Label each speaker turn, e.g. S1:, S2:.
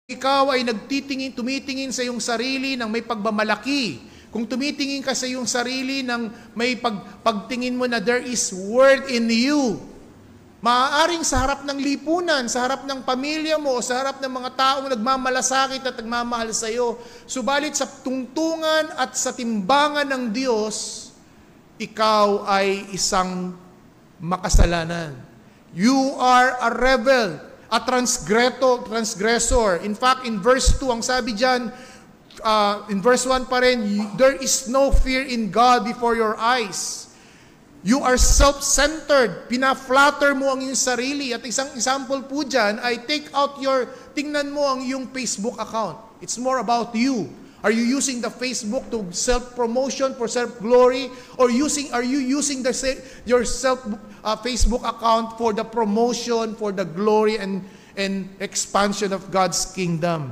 S1: ikaw ay tumitingin sa iyong sarili ng may pagmamalaki, kung tumitingin ka sa iyong sarili ng may pagtingin mo na there is worth in you, maaaring sa harap ng lipunan, sa harap ng pamilya mo, o sa harap ng mga taong nagmamalasakit at nagmamahal sa iyo, subalit sa tungtungan at sa timbangan ng Diyos, ikaw ay isang makasalanan. You are a rebel, a transgressor. In fact, in verse 2, ang sabi dyan, in verse 1 pa rin, there is no fear in God before your eyes. You are self-centered. Pina-flatter mo ang iyong sarili. At isang example po dyan ay tingnan mo ang iyong Facebook account. It's more about you. Are you using the Facebook to self-promotion, for self-glory? Or are you using your Facebook account for the promotion, for the glory and expansion of God's kingdom?